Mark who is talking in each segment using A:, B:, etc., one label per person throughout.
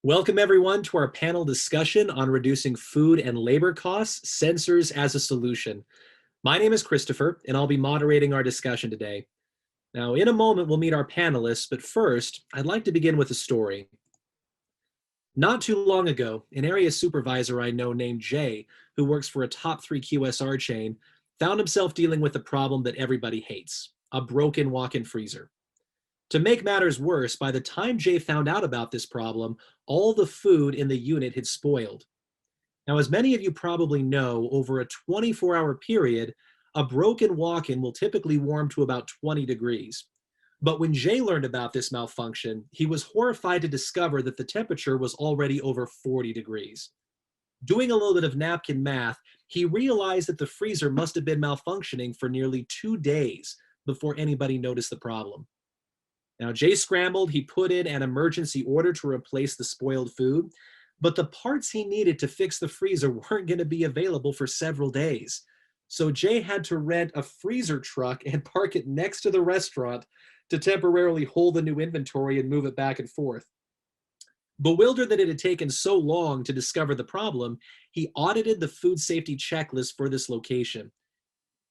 A: Welcome everyone to our panel discussion on reducing food and labor costs, sensors as a solution. My name is Christopher, and I'll be moderating our discussion today. Now, in a moment, we'll meet our panelists, but first, I'd like to begin with a story. Not too long ago, an area supervisor I know named Jay, who works for a top 3 QSR chain, found himself dealing with a problem that everybody hates, a broken walk-in freezer. To make matters worse, by the time Jay found out about this problem, all the food in the unit had spoiled. Now, as many of you probably know, over a 24-hour period, a broken walk-in will typically warm to about 20 degrees. But when Jay learned about this malfunction, he was horrified to discover that the temperature was already over 40 degrees. Doing a little bit of napkin math, he realized that the freezer must have been malfunctioning for nearly 2 days before anybody noticed the problem. Now, Jay scrambled. He put in an emergency order to replace the spoiled food, but the parts he needed to fix the freezer weren't going to be available for several days. So Jay had to rent a freezer truck and park it next to the restaurant to temporarily hold the new inventory and move it back and forth. Bewildered that it had taken so long to discover the problem, he audited the food safety checklist for this location.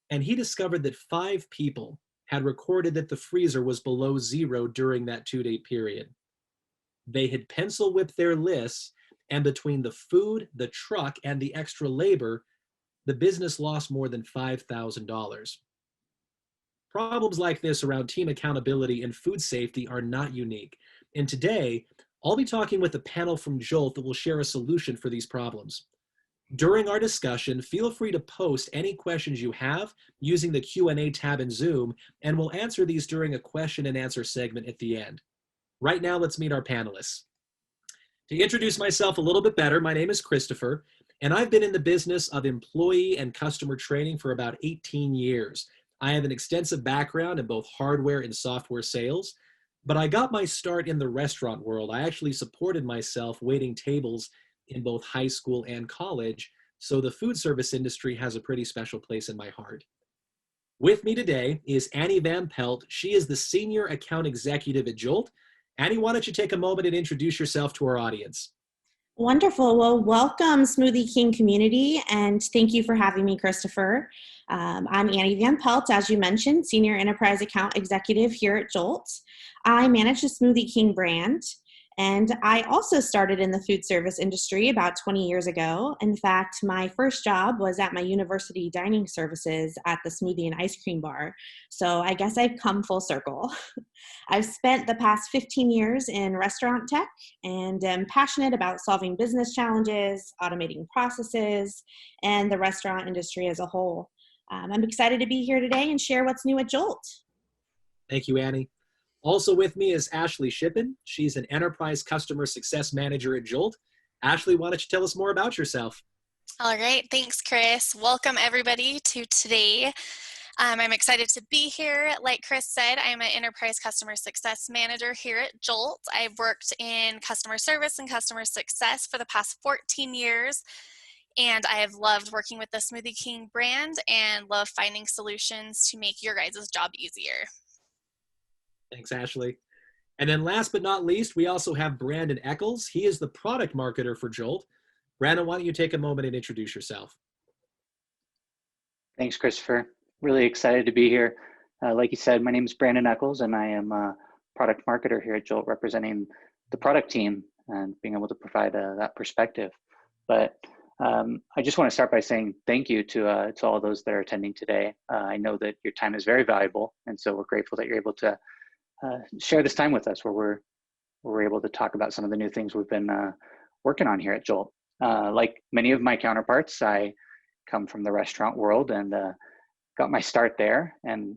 A: And he discovered that 5 people had recorded that the freezer was below zero during that 2-day period. They had pencil whipped their lists, and between the food, the truck, and the extra labor, the business lost more than $5,000. Problems like this around team accountability and food safety are not unique. And today, I'll be talking with a panel from Jolt that will share a solution for these problems. During our discussion, feel free to post any questions you have using the Q&A tab in Zoom, and we'll answer these during a question and answer segment at the end. Right now, let's meet our panelists. To introduce myself a little bit better, my name is Christopher, and I've been in the business of employee and customer training for about 18 years. I have an extensive background in both hardware and software sales, but I got my start in the restaurant world. I actually supported myself waiting tables in both high school and college, so the food service industry has a pretty special place in my heart. With me today is Annie Van Pelt. She is the Senior Account Executive at Jolt. Annie, why don't you take a moment and introduce yourself to our audience?
B: Wonderful. Well, welcome Smoothie King community, and thank you for having me, Christopher. I'm Annie Van Pelt, as you mentioned, Senior Enterprise Account Executive here at Jolt. I manage the Smoothie King brand, and I also started in the food service industry about 20 years ago. In fact, my first job was at my university dining services at the smoothie and ice cream bar. So I guess I've come full circle. I've spent the past 15 years in restaurant tech and am passionate about solving business challenges, automating processes, and the restaurant industry as a whole. I'm excited to be here today and share what's new at Jolt.
A: Thank you, Annie. Also with me is Ashley Shippen. She's an Enterprise Customer Success Manager at Jolt. Ashley, why don't you tell us more about yourself?
C: All right, thanks, Chris. Welcome, everybody, to today. I'm excited to be here. Like Chris said, I'm an Enterprise Customer Success Manager here at Jolt. I've worked in customer service and customer success for the past 14 years, and I have loved working with the Smoothie King brand and love finding solutions to make your guys' job easier.
A: Thanks, Ashley. And then last but not least, we also have Brandon Eccles. He is the product marketer for Jolt. Brandon, why don't you take a moment and introduce yourself?
D: Thanks, Christopher. Really excited to be here. Like you said, my name is Brandon Eccles, and I am a product marketer here at Jolt, representing the product team and being able to provide that perspective. But I just want to start by saying thank you to all those that are attending today. I know that your time is very valuable, and so we're grateful that you're able to share this time with us where we're able to talk about some of the new things we've been working on here at Jolt. Like many of my counterparts, I come from the restaurant world and got my start there. And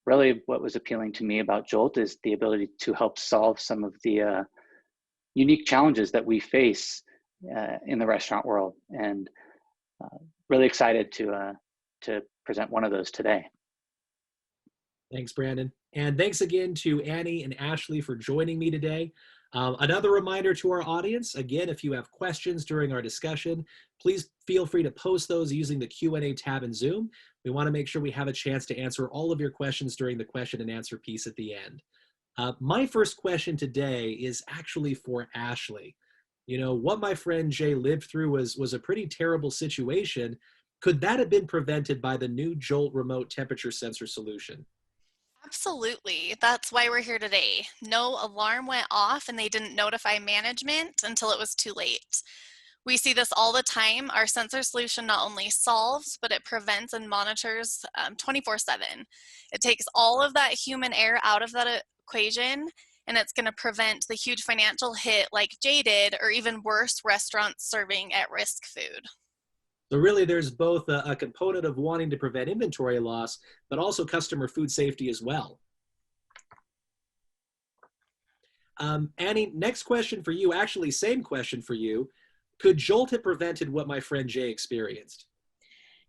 D: really what was appealing to me about Jolt is the ability to help solve some of the unique challenges that we face in the restaurant world. And really excited to present one of those today.
A: Thanks, Brandon. And thanks again to Annie and Ashley for joining me today. Another reminder to our audience, again, if you have questions during our discussion, please feel free to post those using the Q&A tab in Zoom. We want to make sure we have a chance to answer all of your questions during the question and answer piece at the end. My first question today is actually for Ashley. You know, what my friend Jay lived through was a pretty terrible situation. Could that have been prevented by the new Jolt remote temperature sensor solution?
C: Absolutely. That's why we're here today. No alarm went off and they didn't notify management until it was too late. We see this all the time. Our sensor solution not only solves, but it prevents and monitors 24/7. It takes all of that human error out of that equation, and it's going to prevent the huge financial hit like Jay did, or even worse, restaurants serving at-risk food.
A: So really, there's both a component of wanting to prevent inventory loss, but also customer food safety as well. Annie, next question for you, actually same question for you. Could Jolt have prevented what my friend Jay experienced?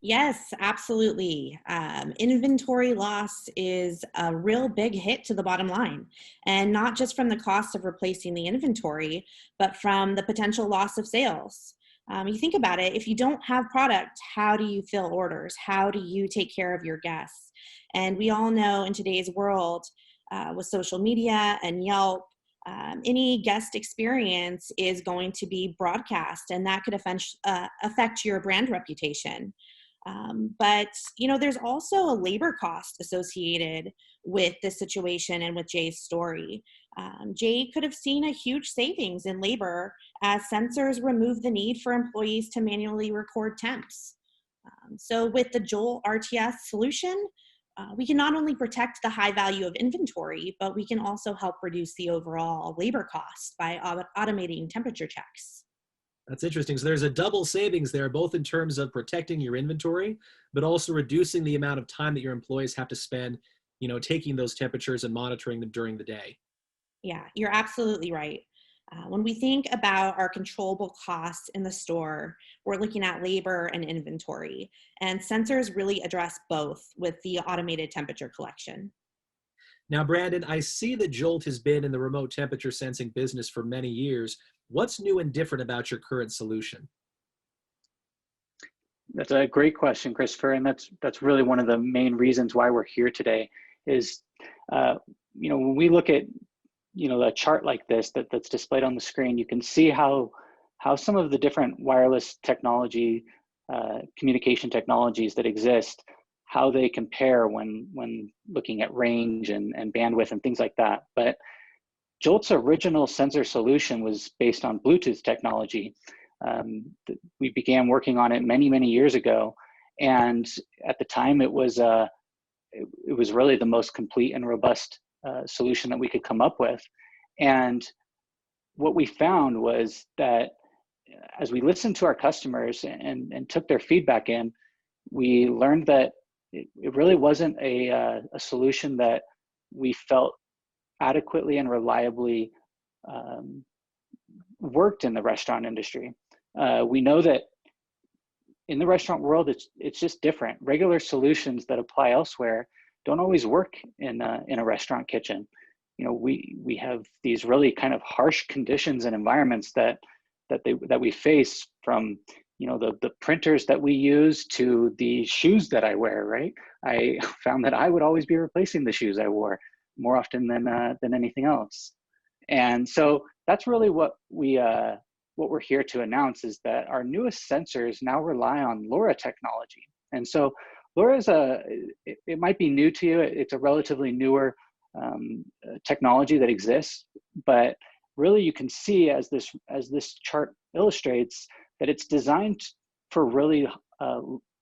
B: Yes, absolutely. Inventory loss is a real big hit to the bottom line, and not just from the cost of replacing the inventory, but from the potential loss of sales. You think about it, if you don't have product, how do you fill orders? How do you take care of your guests? And we all know in today's world, with social media and Yelp, any guest experience is going to be broadcast, and that could affect your brand reputation. But you know, there's also a labor cost associated with this situation and with Jay's story. Jay could have seen a huge savings in labor as sensors remove the need for employees to manually record temps. So with the Jolt RTS solution, we can not only protect the high value of inventory, but we can also help reduce the overall labor cost by automating temperature checks.
A: That's interesting. So there's a double savings there, both in terms of protecting your inventory, but also reducing the amount of time that your employees have to spend, you know, taking those temperatures and monitoring them during the day.
B: Yeah, you're absolutely right. When we think about our controllable costs in the store, we're looking at labor and inventory, and sensors really address both with the automated temperature collection.
A: Now, Brandon, I see that Jolt has been in the remote temperature sensing business for many years. What's new and different about your current solution?
D: That's a great question, Christopher, and that's really one of the main reasons why we're here today. Is when we look at a chart like this that's displayed on the screen, you can see how some of the different wireless technology, communication technologies that exist, how they compare when looking at range and bandwidth and things like that. But Jolt's original sensor solution was based on Bluetooth technology. We began working on it many years ago, and at the time it was really the most complete and robust solution that we could come up with. And what we found was that as we listened to our customers and took their feedback in, we learned that it really wasn't a solution that we felt adequately and reliably worked in the restaurant industry. We know that in the restaurant world, it's just different. Regular solutions that apply elsewhere don't always work in a restaurant kitchen. We have these really kind of harsh conditions and environments that we face, from the printers that we use to the shoes that I wear. Right, I found that I would always be replacing the shoes I wore more often than anything else. And so that's really what we're here to announce, is that our newest sensors now rely on LoRa technology. And so LoRa is it might be new to you. It's a relatively newer technology that exists, but really you can see, as this chart illustrates, that it's designed for really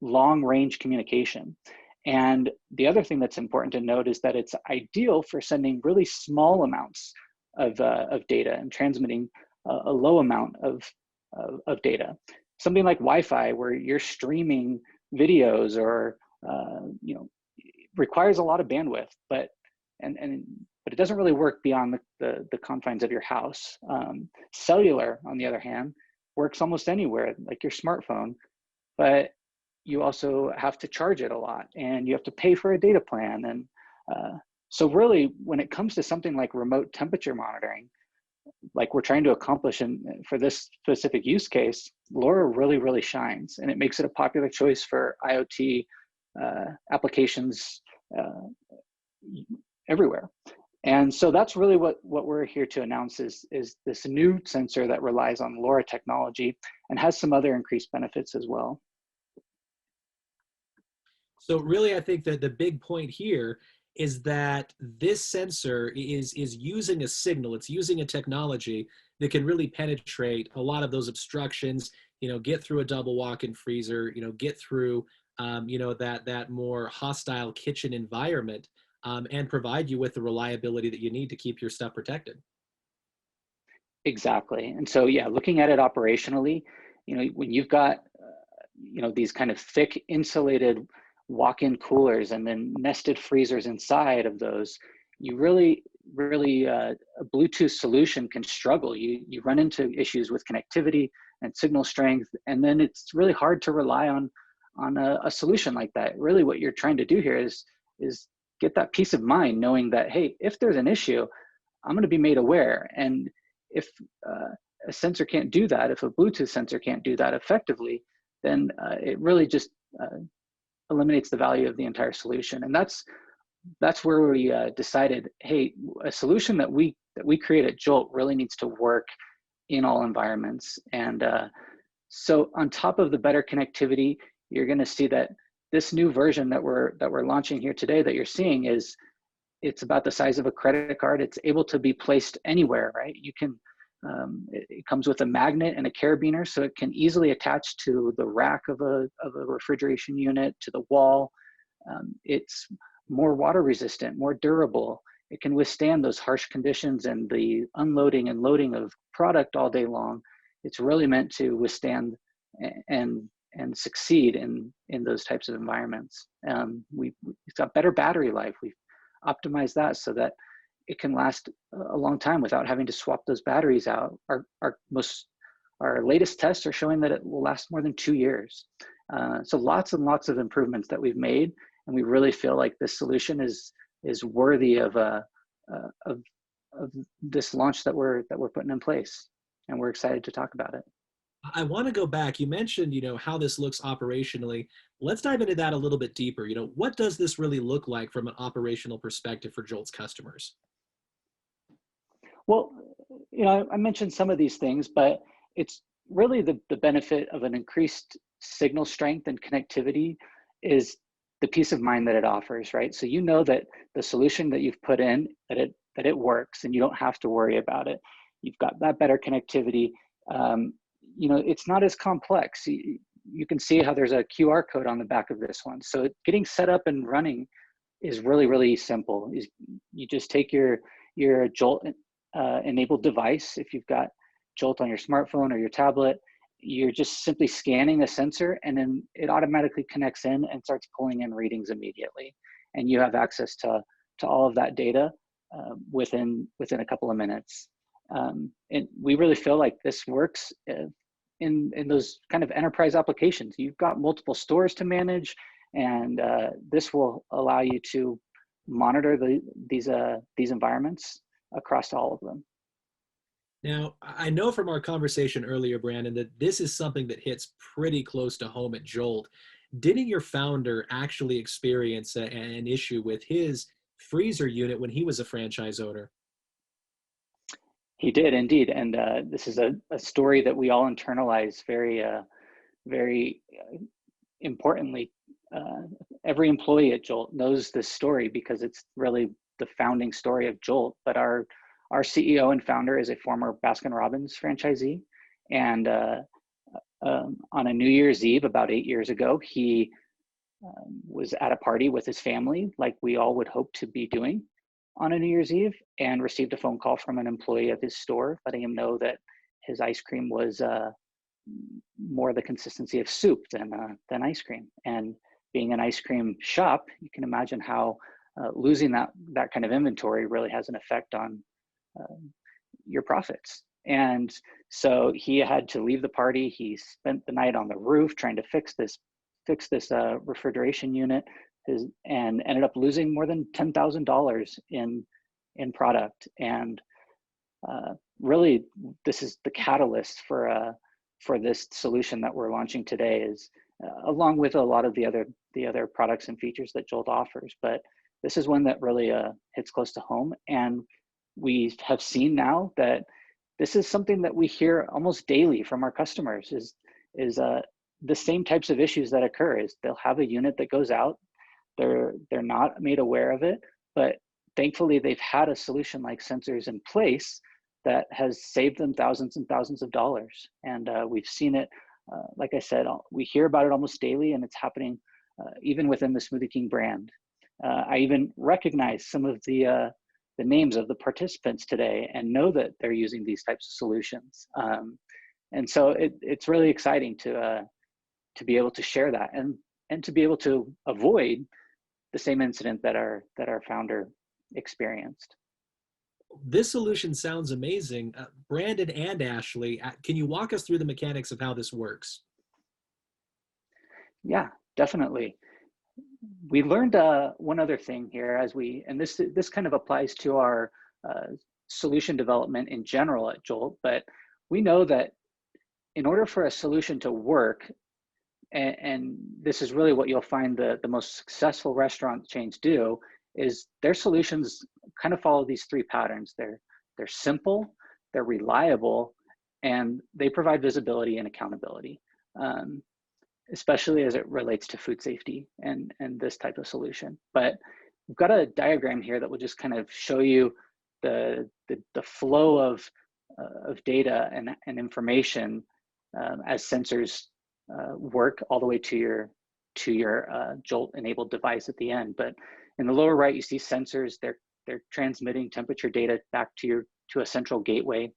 D: long range communication. And the other thing that's important to note is that it's ideal for sending really small amounts of data and transmitting a low amount of data. Something like Wi-Fi, where you're streaming videos or requires a lot of bandwidth, but it doesn't really work beyond the confines of your house. Cellular, on the other hand, works almost anywhere, like your smartphone, but you also have to charge it a lot, and you have to pay for a data plan. And so really, when it comes to something like remote temperature monitoring, like we're trying to accomplish for this specific use case, LoRa really shines, and it makes it a popular choice for IoT applications everywhere. And so that's really what we're here to announce is this new sensor that relies on LoRa technology and has some other increased benefits as well.
A: So really, I think that the big point here is that this sensor is using a signal, it's using a technology that can really penetrate a lot of those obstructions, get through a double walk-in freezer, get through, that more hostile kitchen environment, and provide you with the reliability that you need to keep your stuff protected.
D: Exactly. And so, yeah, looking at it operationally, when you've got, these kind of thick insulated walk-in coolers and then nested freezers inside of those, you really, a Bluetooth solution can struggle. You run into issues with connectivity and signal strength, and then it's really hard to rely on a solution like that. Really, what you're trying to do here is get that peace of mind, knowing that, hey, if there's an issue, I'm going to be made aware. And if a sensor can't do that, if a Bluetooth sensor can't do that effectively, then it really just eliminates the value of the entire solution. And that's where we decided, hey, a solution that we create at Jolt really needs to work in all environments. And so on top of the better connectivity, you're going to see that this new version that we're launching here today that you're seeing it's about the size of a credit card. It's able to be placed anywhere, right? You can, it comes with a magnet and a carabiner, so it can easily attach to the rack of a refrigeration unit, to the wall. It's more water resistant, more durable. It can withstand those harsh conditions and the unloading and loading of product all day long. It's really meant to withstand and succeed in those types of environments. It's got better battery life. We've optimized that so that it can last a long time without having to swap those batteries out. Our latest tests are showing that it will last more than 2 years. So lots and lots of improvements that we've made, and we really feel like this solution is worthy of this launch that we're putting in place, and we're excited to talk about it.
A: I want to go back. You mentioned, how this looks operationally. Let's dive into that a little bit deeper. What does this really look like from an operational perspective for Jolt's customers?
D: Well, I mentioned some of these things, but it's really the benefit of an increased signal strength and connectivity is the peace of mind that it offers, right? So that the solution that you've put in, that it works, and you don't have to worry about it. You've got that better connectivity. It's not as complex. You can see how there's a QR code on the back of this one. So getting set up and running is really, really simple. You just take your Jolt enabled device. If you've got Jolt on your smartphone or your tablet, you're just simply scanning the sensor, and then it automatically connects in and starts pulling in readings immediately. And you have access to all of that data within a couple of minutes. And we really feel like this works in those kind of enterprise applications. You've got multiple stores to manage, and this will allow you to monitor these environments across all of them.
A: Now, I know from our conversation earlier, Brandon, that this is something that hits pretty close to home at Jolt. Didn't your founder actually experience an issue with his freezer unit when he was a franchise owner?
D: He did indeed, and this is a story that we all internalize very, very importantly. Every employee at Jolt knows this story because it's really the founding story of Jolt. But our CEO and founder is a former Baskin-Robbins franchisee, and on a New Year's Eve about 8 years ago, he was at a party with his family, like we all would hope to be doing on a New Year's Eve, and received a phone call from an employee of his store letting him know that his ice cream was more the consistency of soup than ice cream. And being an ice cream shop, you can imagine how losing that kind of inventory really has an effect on your profits. And so he had to leave the party. He spent the night on the roof trying to fix this refrigeration unit, and ended up losing more than $10,000 in product. And really, this is the catalyst for this solution that we're launching today, is along with a lot of the other products and features that Jolt offers. But this is one that really hits close to home. And we have seen now that this is something that we hear almost daily from our customers is the same types of issues that occur. Is they'll have a unit that goes out, they're not made aware of it, but thankfully they've had a solution like sensors in place that has saved them thousands and thousands of dollars. And we've seen it, like I said, we hear about it almost daily, and it's happening even within the Smoothie King brand. I even recognize some of the names of the participants today and know that they're using these types of solutions. And so it's really exciting to be able to share that and to be able to avoid the same incident that our founder experienced.
A: This solution sounds amazing. Brandon and Ashley, can you walk us through the mechanics of how this works?
D: Yeah, definitely. We learned one other thing here and this kind of applies to our solution development in general at Jolt, but we know that in order for a solution to work, and this is really what you'll find the most successful restaurant chains do, is their solutions kind of follow these three patterns. They're simple, they're reliable, and they provide visibility and accountability, especially as it relates to food safety and this type of solution. But we've got a diagram here that will just kind of show you the flow of data and information as sensors work all the way to your Jolt enabled device at the end. But in the lower right, you see sensors. They're transmitting temperature data back to a central gateway.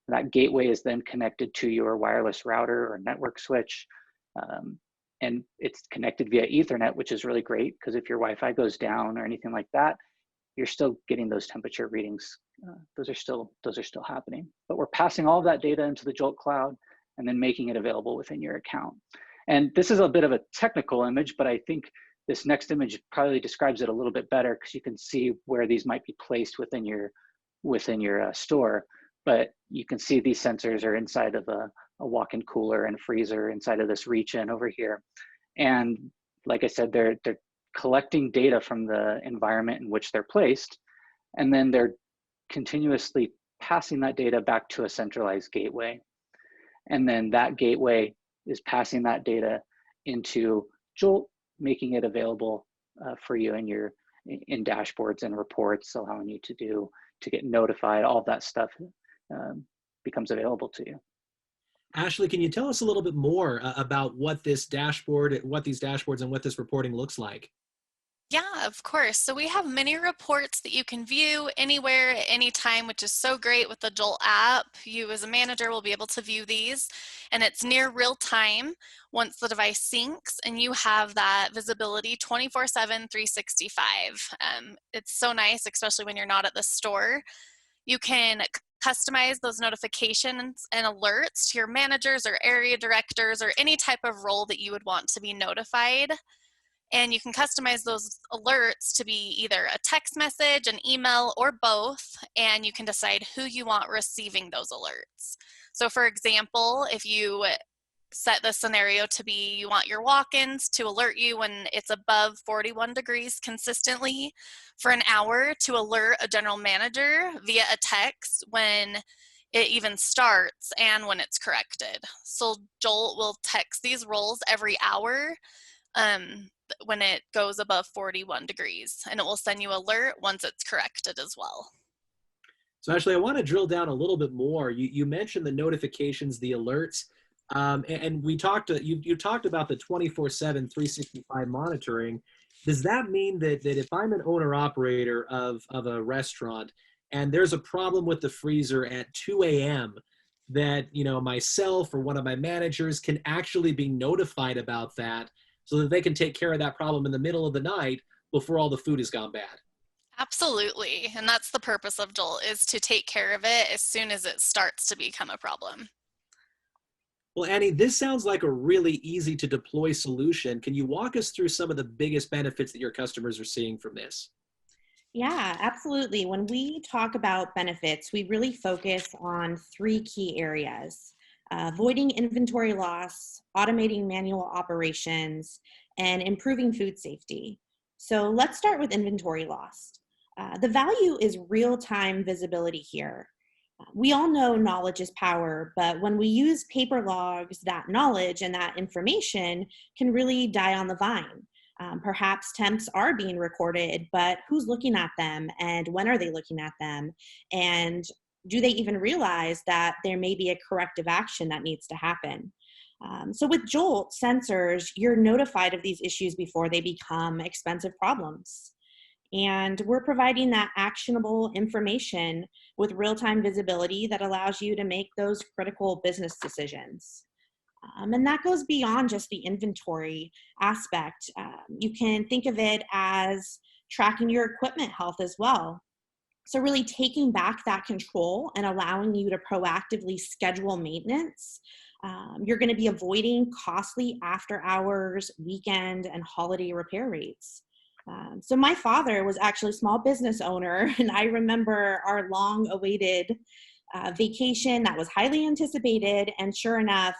D: That gateway is then connected to your wireless router or network switch, and it's connected via Ethernet, which is really great because if your Wi-Fi goes down or anything like that, you're still getting those temperature readings. Those are still happening. But we're passing all of that data into the Jolt cloud and then making it available within your account. And this is a bit of a technical image, but I think this next image probably describes it a little bit better because you can see where these might be placed within your store. But you can see these sensors are inside of a walk-in cooler and freezer inside of this reach-in over here. And like I said, they're collecting data from the environment in which they're placed, and then they're continuously passing that data back to a centralized gateway. And then that gateway is passing that data into Jolt, making it available for you in dashboards and reports, allowing you to get notified. All of that stuff becomes available to you.
A: Ashley, can you tell us a little bit more about what these dashboards and what this reporting looks like?
C: Yeah, of course. So we have many reports that you can view anywhere at any time, which is so great with the Jolt app. You as a manager will be able to view these, and it's near real time once the device syncs, and you have that visibility 24/7, 365. It's so nice, especially when you're not at the store. You can customize those notifications and alerts to your managers or area directors or any type of role that you would want to be notified. And you can customize those alerts to be either a text message, an email, or both, and you can decide who you want receiving those alerts. So for example, if you set the scenario to be you want your walk-ins to alert you when it's above 41 degrees consistently for an hour, to alert a general manager via a text when it even starts and when it's corrected. So Jolt will text these roles every hour when it goes above 41 degrees, and it will send you alert once it's corrected as well.
A: So Ashley, I want to drill down a little bit more. You mentioned the notifications, the alerts, and we talked. You talked about the 24/7, 365 monitoring. Does that mean that if I'm an owner operator of a restaurant and there's a problem with the freezer at 2 a.m., that myself or one of my managers can actually be notified about that, so that they can take care of that problem in the middle of the night before all the food has gone bad?
C: Absolutely. And that's the purpose of Jolt, is to take care of it as soon as it starts to become a problem.
A: Well, Annie, this sounds like a really easy to deploy solution. Can you walk us through some of the biggest benefits that your customers are seeing from this?
B: Yeah, absolutely. When we talk about benefits, we really focus on three key areas: avoiding inventory loss, automating manual operations, and improving food safety. So let's start with inventory loss. The value is real-time visibility here. We all know knowledge is power, but when we use paper logs, that knowledge and that information can really die on the vine. Perhaps temps are being recorded, but who's looking at them and when are they looking at them? And do they even realize that there may be a corrective action that needs to happen? So with Jolt sensors, you're notified of these issues before they become expensive problems. And we're providing that actionable information with real-time visibility that allows you to make those critical business decisions. And that goes beyond just the inventory aspect. You can think of it as tracking your equipment health as well. So really taking back that control and allowing you to proactively schedule maintenance. You're going to be avoiding costly after hours, weekend, and holiday repair rates. So my father was actually a small business owner, and I remember our long awaited vacation that was highly anticipated. And sure enough,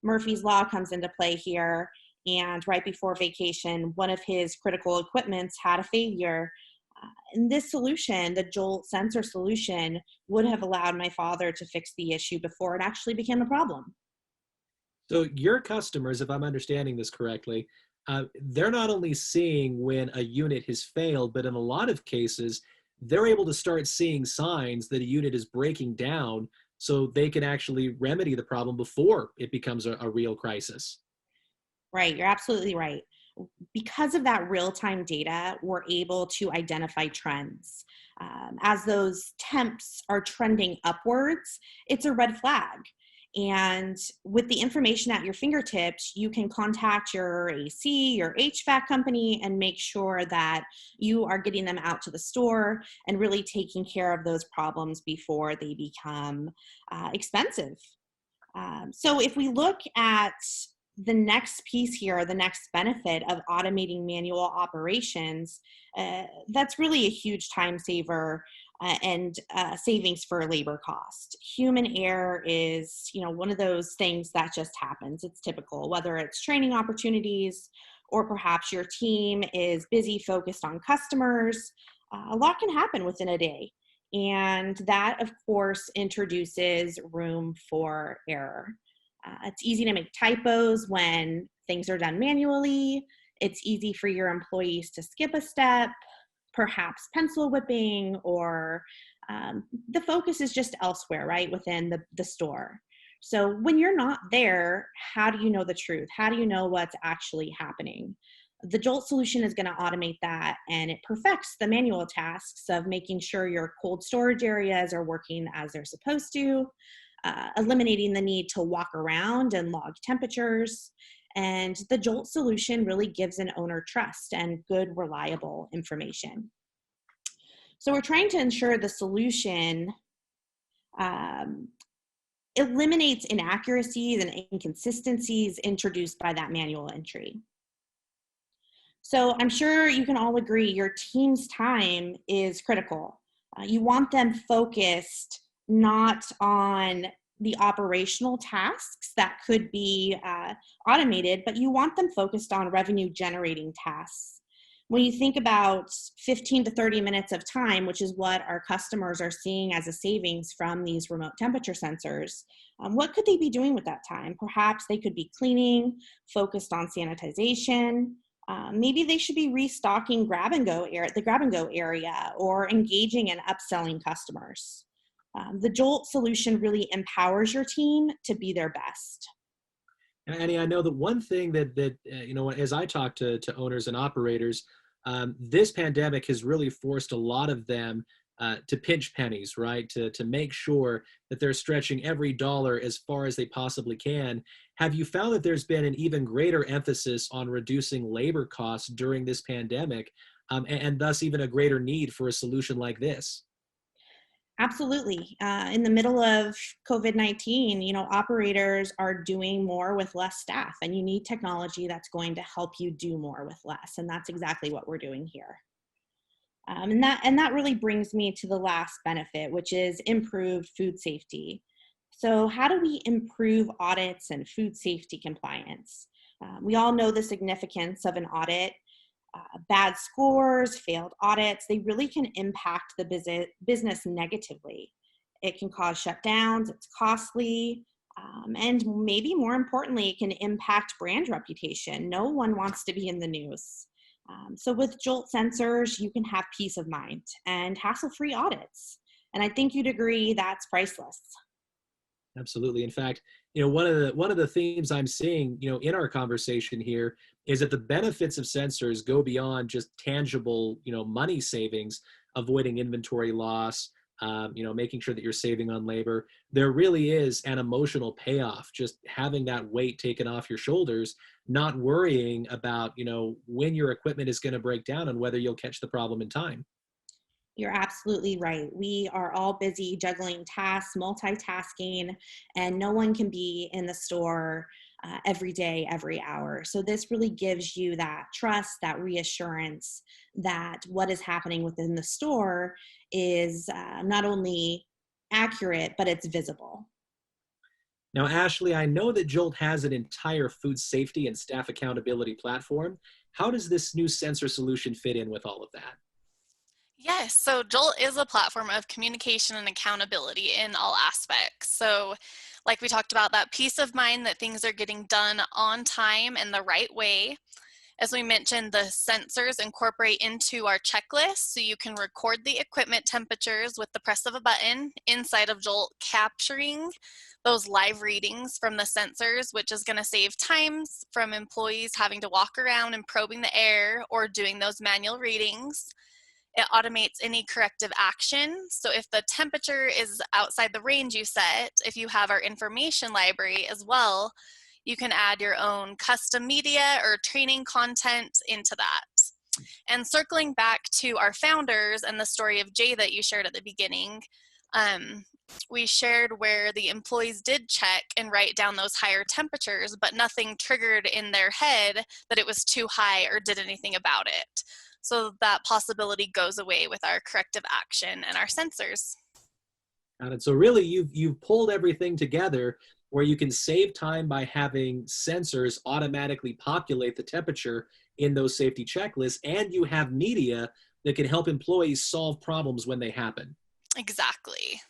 B: Murphy's Law comes into play here. And right before vacation, one of his critical equipments had a failure. And this solution, the Jolt sensor solution, would have allowed my father to fix the issue before it actually became a problem.
A: So your customers, if I'm understanding this correctly, they're not only seeing when a unit has failed, but in a lot of cases, they're able to start seeing signs that a unit is breaking down so they can actually remedy the problem before it becomes a real crisis.
B: Right, you're absolutely right. Because of that real-time data, we're able to identify trends. As those temps are trending upwards, it's a red flag. And with the information at your fingertips, you can contact your AC, your HVAC company, and make sure that you are getting them out to the store and really taking care of those problems before they become expensive. So if we look at the next piece here, the next benefit of automating manual operations, that's really a huge time saver and savings for labor cost. Human error is, one of those things that just happens. It's typical, whether it's training opportunities or perhaps your team is busy focused on customers. A lot can happen within a day. And that, of course, introduces room for error. It's easy to make typos when things are done manually. It's easy for your employees to skip a step, perhaps pencil whipping, or the focus is just elsewhere, right, within the store. So when you're not there, how do you know the truth? How do you know what's actually happening? The Jolt solution is going to automate that, and it perfects the manual tasks of making sure your cold storage areas are working as they're supposed to, eliminating the need to walk around and log temperatures. And the Jolt solution really gives an owner trust and good, reliable information. So we're trying to ensure the solution eliminates inaccuracies and inconsistencies introduced by that manual entry. So I'm sure you can all agree your team's time is critical. You want them focused not on the operational tasks that could be automated, but you want them focused on revenue generating tasks. When you think about 15 to 30 minutes of time, which is what our customers are seeing as a savings from these remote temperature sensors, what could they be doing with that time? Perhaps they could be cleaning, focused on sanitization. Maybe they should be restocking the grab and go area, or engaging and upselling customers. The Jolt solution really empowers your team to be their best.
A: And Annie, I know that one thing that as I talk to owners and operators, this pandemic has really forced a lot of them to pinch pennies, right? To make sure that they're stretching every dollar as far as they possibly can. Have you found that there's been an even greater emphasis on reducing labor costs during this pandemic, and thus even a greater need for a solution like this?
B: Absolutely. In the middle of COVID-19, operators are doing more with less staff, and you need technology that's going to help you do more with less. And that's exactly what we're doing here. And that really brings me to the last benefit, which is improved food safety. So how do we improve audits and food safety compliance? We all know the significance of an audit. Bad scores, failed audits, they really can impact the business negatively. It can cause shutdowns, it's costly, and maybe more importantly, it can impact brand reputation. No one wants to be in the news. So with Jolt sensors, you can have peace of mind and hassle-free audits. And I think you'd agree that's priceless.
A: Absolutely. In fact, one of the themes I'm seeing, in our conversation here is that the benefits of sensors go beyond just tangible, money savings, avoiding inventory loss, making sure that you're saving on labor. There really is an emotional payoff, just having that weight taken off your shoulders, not worrying about, when your equipment is going to break down and whether you'll catch the problem in time.
B: You're absolutely right. We are all busy juggling tasks, multitasking, and no one can be in the store every day, every hour. So this really gives you that trust, that reassurance that what is happening within the store is not only accurate, but it's visible.
A: Now, Ashley, I know that Jolt has an entire food safety and staff accountability platform. How does this new sensor solution fit in with all of that?
C: Yes, so Jolt is a platform of communication and accountability in all aspects. So, like we talked about, that peace of mind that things are getting done on time and the right way. As we mentioned, the sensors incorporate into our checklist, so you can record the equipment temperatures with the press of a button inside of Jolt, capturing those live readings from the sensors, which is going to save times from employees having to walk around and probing the air or doing those manual readings. It automates any corrective action. So if the temperature is outside the range you set, if you have our information library as well, you can add your own custom media or training content into that. And circling back to our founders and the story of Jay that you shared at the beginning, we shared where the employees did check and write down those higher temperatures, but nothing triggered in their head that it was too high or did anything about it. So that possibility goes away with our corrective action and our sensors.
A: Got it. So really, you've pulled everything together where you can save time by having sensors automatically populate the temperature in those safety checklists, and you have media that can help employees solve problems when they happen.
C: Exactly.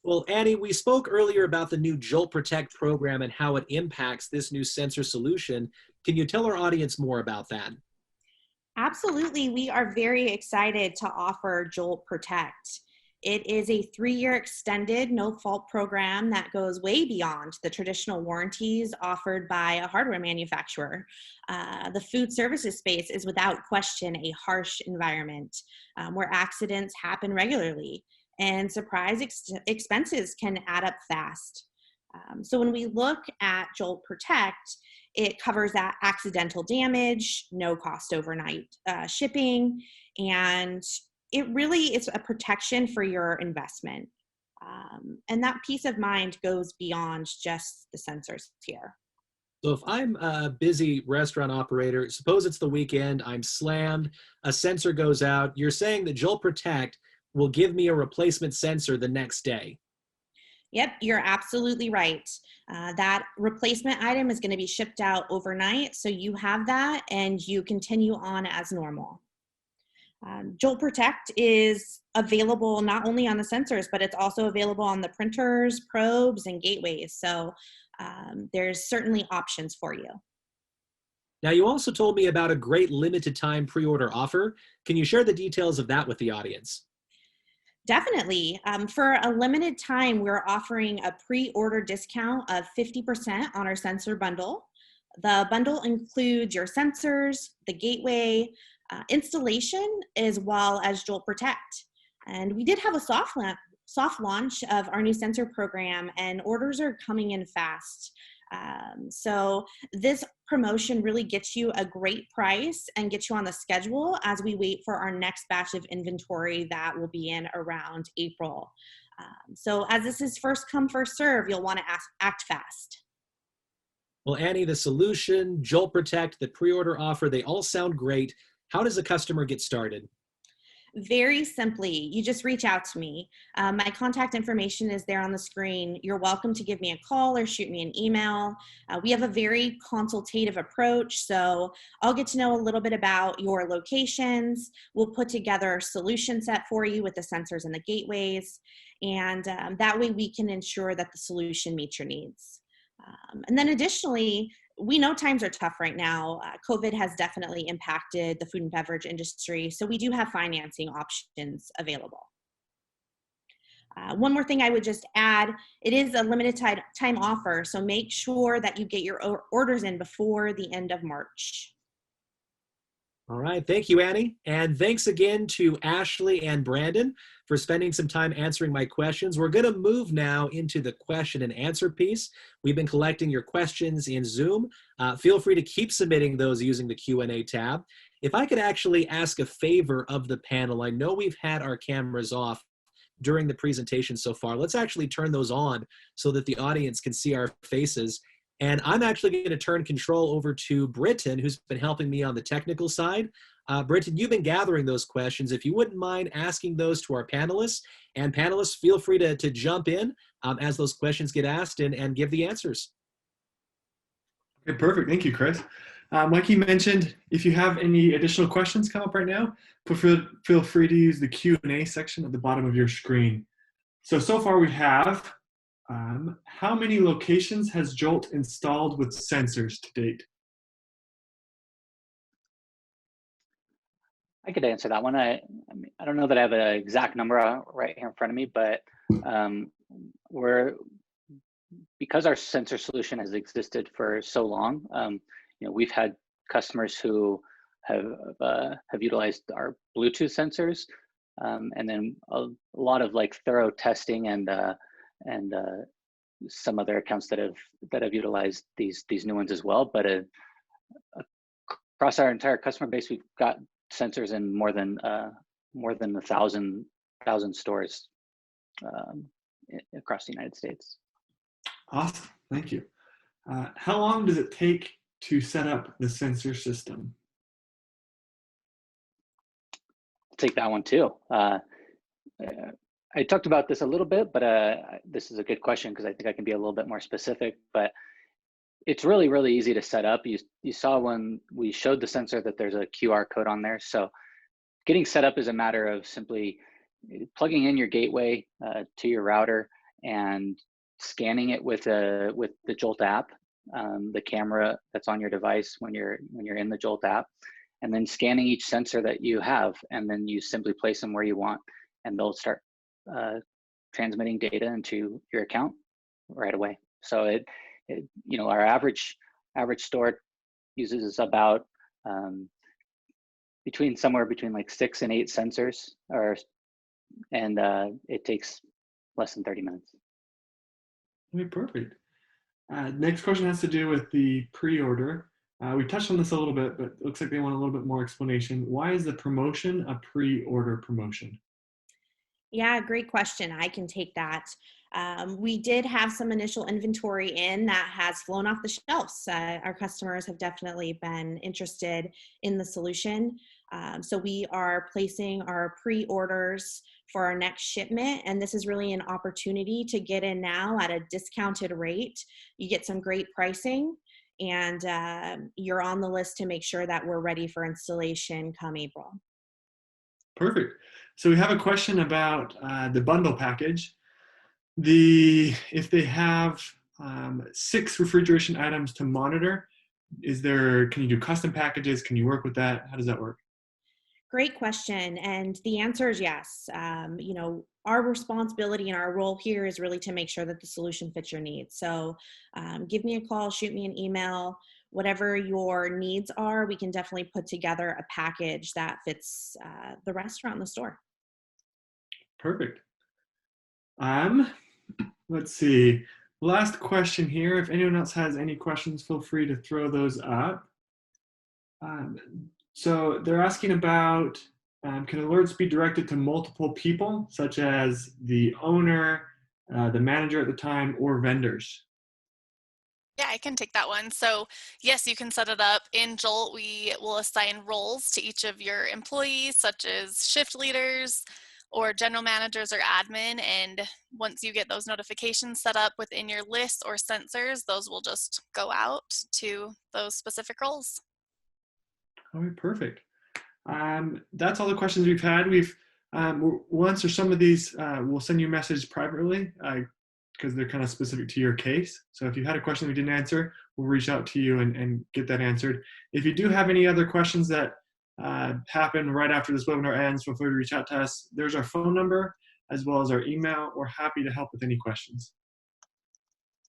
A: Well, Annie, we spoke earlier about the new Jolt Protect program and how it impacts this new sensor solution. Can you tell our audience more about that?
B: Absolutely. We are very excited to offer Jolt Protect. It is a 3-year extended no-fault program that goes way beyond the traditional warranties offered by a hardware manufacturer. The food services space is without question a harsh environment where accidents happen regularly and surprise expenses can add up fast. So when we look at Jolt Protect, it covers that accidental damage, no cost overnight shipping, and it really is a protection for your investment. And that peace of mind goes beyond just the sensors here.
A: So if I'm a busy restaurant operator, suppose it's the weekend, I'm slammed, a sensor goes out, you're saying that Jolt Protect will give me a replacement sensor the next day.
B: Yep, you're absolutely right. That replacement item is going to be shipped out overnight, so you have that and you continue on as normal. Jolt Protect is available not only on the sensors, but it's also available on the printers, probes, and gateways. So there's certainly options for you.
A: Now, you also told me about a great limited time pre-order offer. Can you share the details of that with the audience?
B: Definitely. For a limited time, we're offering a pre-order discount of 50% on our sensor bundle. The bundle includes your sensors, the gateway, installation, as well as Jolt Protect. And we did have a soft launch of our new sensor program, and orders are coming in fast. So this promotion really gets you a great price and gets you on the schedule as we wait for our next batch of inventory that will be in around April. So as this is first come, first serve, you'll want to act fast.
A: Well, Annie, the solution, Jolt Protect, the pre-order offer, they all sound great. How does a customer get started?
B: Very simply, you just reach out to me. My contact information is there on the screen. You're welcome to give me a call or shoot me an email. We have a very consultative approach, so I'll get to know a little bit about your locations. We'll put together a solution set for you with the sensors and the gateways, and that way we can ensure that the solution meets your needs. And then additionally, we know times are tough right now. COVID has definitely impacted the food and beverage industry, so we do have financing options available. One more thing I would just add, it is a limited time offer, so make sure that you get your orders in before the end of March.
A: All right, thank you, Annie. And thanks again to Ashley and Brandon for spending some time answering my questions. We're gonna move now into the question and answer piece. We've been collecting your questions in Zoom. Feel free to keep submitting those using the Q&A tab. If I could actually ask a favor of the panel, I know we've had our cameras off during the presentation so far. Let's actually turn those on so that the audience can see our faces. And I'm actually going to turn control over to Britton, who's been helping me on the technical side. Britton, you've been gathering those questions. If you wouldn't mind asking those to our panelists, and panelists, feel free to jump in as those questions get asked and give the answers.
E: Okay, perfect. Thank you, Chris. Like you mentioned, if you have any additional questions come up right now, feel free to use the Q&A section at the bottom of your screen. So far we have, how many locations has Jolt installed with sensors to date?
D: I could answer that one. I mean, I don't know that I have an exact number right here in front of me, but because our sensor solution has existed for so long, we've had customers who have utilized our Bluetooth sensors, and then a lot of like thorough testing and some other accounts that have utilized these new ones as well. But across our entire customer base, we've got sensors in more than 1,000 stores across the United States.
E: Awesome, thank you. How long does it take to set up the sensor system?
D: I'll take that one too. I talked about this a little bit, but this is a good question because I think I can be a little bit more specific. But it's really, really easy to set up. You saw when we showed the sensor that there's a QR code on there. So getting set up is a matter of simply plugging in your gateway to your router and scanning it with the Jolt app, the camera that's on your device when you're in the Jolt app, and then scanning each sensor that you have, and then you simply place them where you want, and they'll start transmitting data into your account right away. So our average store uses about somewhere between like 6 and 8 sensors, and it takes less than 30 minutes.
E: Okay, perfect. Next question has to do with the pre-order. We touched on this a little bit, but it looks like they want a little bit more explanation. Why is the promotion a pre-order promotion?
B: Yeah, great question. I can take that. We did have some initial inventory in that has flown off the shelves. Our customers have definitely been interested in the solution. So we are placing our pre-orders for our next shipment, and this is really an opportunity to get in now at a discounted rate. You get some great pricing, and you're on the list to make sure that we're ready for installation come April.
E: Perfect. So we have a question about the bundle package. If they have 6 refrigeration items to monitor, can you do custom packages? Can you work with that? How does that work?
B: Great question, and the answer is yes. Our responsibility and our role here is really to make sure that the solution fits your needs. So give me a call, shoot me an email, whatever your needs are, we can definitely put together a package that fits the restaurant and the store.
E: Perfect. Let's see. Last question here. If anyone else has any questions, feel free to throw those up. So they're asking about, can alerts be directed to multiple people, such as the owner, the manager at the time, or vendors?
C: Yeah, I can take that one. So yes, you can set it up. In Jolt, we will assign roles to each of your employees, such as shift leaders or general managers or admin. And once you get those notifications set up within your list or sensors, those will just go out to those specific roles.
E: All right, perfect. That's all the questions we've had. We'll answer some of these. We'll send you a message privately because they're kind of specific to your case. So if you had a question we didn't answer, we'll reach out to you and get that answered. If you do have any other questions that happen right after this webinar ends, feel free to reach out to us. There's our phone number as well as our email. We're happy to help with any questions.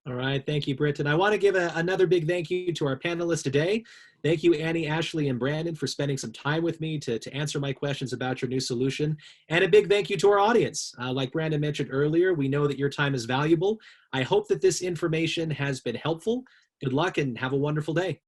A: All right, thank you, Britt. And I want to give another big thank you to our panelists today. Thank you, Annie, Ashley, and Brandon for spending some time with me to answer my questions about your new solution. And a big thank you to our audience. Like Brandon mentioned earlier, we know that your time is valuable. I hope that this information has been helpful. Good luck and have a wonderful day.